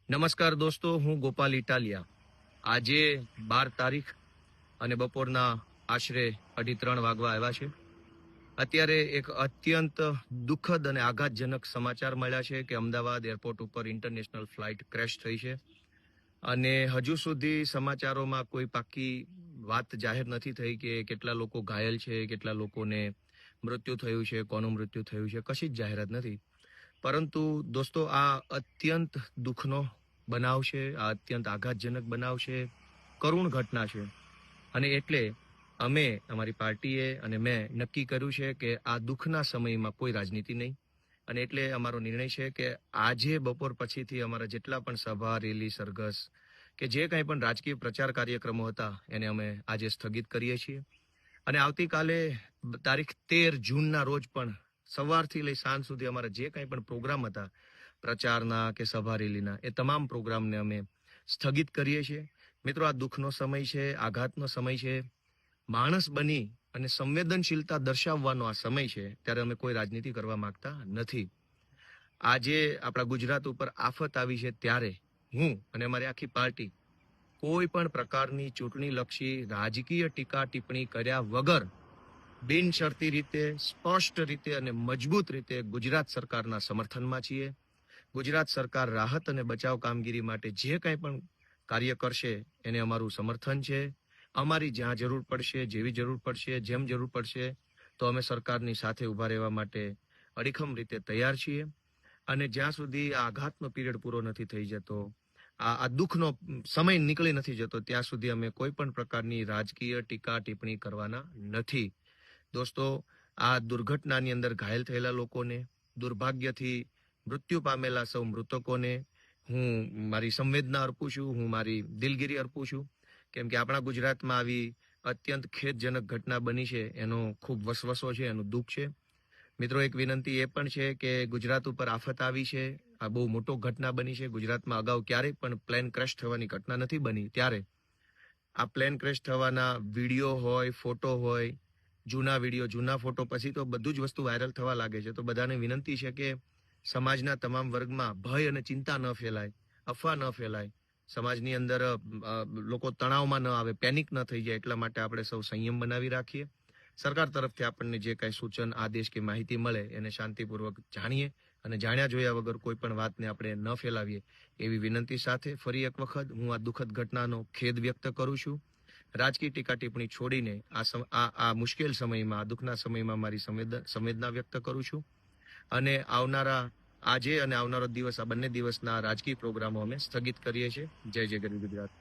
નમસ્કાર દોસ્તો, હું ગોપાલ ઇટાલિયા. આજે 12 તારીખ અને બપોરના આશરે 2:30 વાગવા આવ્યા છે. અત્યારે એક અત્યંત દુઃખદ અને આઘાતજનક સમાચાર મળ્યા છે કે અમદાવાદ એરપોર્ટ ઉપર ઇન્ટરનેશનલ ફ્લાઇટ ક્રેશ થઈ છે. અને હજુ સુધી સમાચારોમાં કોઈ પાક્કી વાત જાહેર નથી થઈ કે કેટલા લોકો ઘાયલ છે, કેટલા લોકોને મૃત્યુ થયું છે, કોનું મૃત્યુ થયું છે, કશી જ જાહેરાત નથી. પરંતુ દોસ્તો, આ અત્યંત દુઃખનો બનાવ છે, આ અત્યંત આઘાતજનક બનાવ છે, કરુણ ઘટના છે. અને એટલે અમે, અમારી પાર્ટીએ અને મેં નક્કી કર્યું છે કે આ દુઃખના સમયમાં કોઈ રાજનીતિ નહીં. અને એટલે અમારો નિર્ણય છે કે આજે બપોર પછીથી અમારા જેટલા પણ સભા, રેલી, સરઘસ કે જે કંઈ પણ રાજકીય પ્રચાર કાર્યક્રમો હતા એને અમે આજે સ્થગિત કરીએ છીએ. અને આવતીકાલે તારીખ 13 જૂનના રોજ પણ સવારથી લઈ સાંજ સુધી અમારા જે કંઈ પણ પ્રોગ્રામ હતા પ્રચારના કે સભા રેલીના, એ તમામ પ્રોગ્રામને અમે સ્થગિત કરીએ છીએ. મિત્રો, આ દુઃખનો સમય છે, આઘાતનો સમય છે. માણસ બની અને સંવેદનશીલતા દર્શાવવાનો આ સમય છે, ત્યારે અમે કોઈ રાજનીતિ કરવા માંગતા નથી. આજે આપણા ગુજરાત ઉપર આફત આવી છે ત્યારે હું અને અમારી આખી પાર્ટી કોઈ પણ પ્રકારની ચૂંટણીલક્ષી રાજકીય ટીકા ટિપ્પણી કર્યા વગર બિનશરતી રીતે, સ્પષ્ટ રીતે અને મજબૂત રીતે ગુજરાત સરકારના સમર્થનમાં છીએ. ગુજરાત સરકાર રાહત અને બચાવ કામગીરી માટે જે કંઈ પણ કાર્ય કરશે એને અમારું સમર્થન છે. અમારી જ્યાં જરૂર પડશે, જેવી જરૂર પડશે, જેમ જરૂર પડશે, તો અમે સરકારની સાથે ઊભા રહેવા માટે અડીખમ રીતે તૈયાર છીએ. અને જ્યાં સુધી આ આઘાતનો પીરિયડ પૂરો નથી થઈ જતો, આ દુઃખનો સમય નીકળી નથી જતો, ત્યાં સુધી અમે કોઈ પણ પ્રકારની રાજકીય ટીકા ટિપ્પણી કરવાના નથી. દોસ્તો, આ દુર્ઘટનાની અંદર ઘાયલ થયેલા લોકોને, દુર્ભાગ્યથી મૃત્યુ પામેલા સૌ મૃતકોને હું મારી સંવેદના અર્પું છું, હું મારી દિલગીરી અર્પું છું. કેમ કે આપણા ગુજરાતમાં આવી અત્યંત ખેદજનક ઘટના બની છે, એનો ખૂબ વસવસો છે, એનું દુઃખ છે. મિત્રો, એક વિનંતી એ પણ છે કે ગુજરાત ઉપર આફત આવી છે, આ બહુ મોટો ઘટના બની છે. ગુજરાતમાં અગાઉ ક્યારેય પણ પ્લેન ક્રેશ થવાની ઘટના નથી બની. ત્યારે આ પ્લેન ક્રેશ થવાના વિડીયો હોય, ફોટો હોય, જૂના વિડીયો, જૂના ફોટો, પછી તો બધું જ વસ્તુ વાયરલ થવા લાગે છે. તો બધાને વિનંતી છે કે સમાજના તમામ વર્ગમાં ભય અને ચિંતા ન ફેલાય, અફવા ન ફેલાય, સમાજની અંદર લોકો તણાવમાં ન આવે, પેનિક ન થઈ જાય, એટલા માટે આપણે સૌ સંયમ બનાવી રાખીએ. સરકાર તરફથી આપણને જે કાંઈ સૂચન, આદેશ કે માહિતી મળે એને શાંતિપૂર્વક જાણીએ અને જાણ્યા જોયા વગર કોઈ પણ વાતને આપણે ન ફેલાવીએ, એવી વિનંતી સાથે ફરી એક વખત હું આ દુઃખદ ઘટનાનો ખેદ વ્યક્ત કરું છું. રાજકીય ટીકા ટિપ્પણી છોડીને આ મુશ્કેલ સમયમાં, આ દુઃખના સમયમાં મારી સંવેદના વ્યક્ત કરું છું. અને આજે અને આવનારો દિવસ, આ બંને દિવસના રાજકીય પ્રોગ્રામો અમે સ્થગિત કરીએ છીએ. જય જય ગરવી ગુજરાત.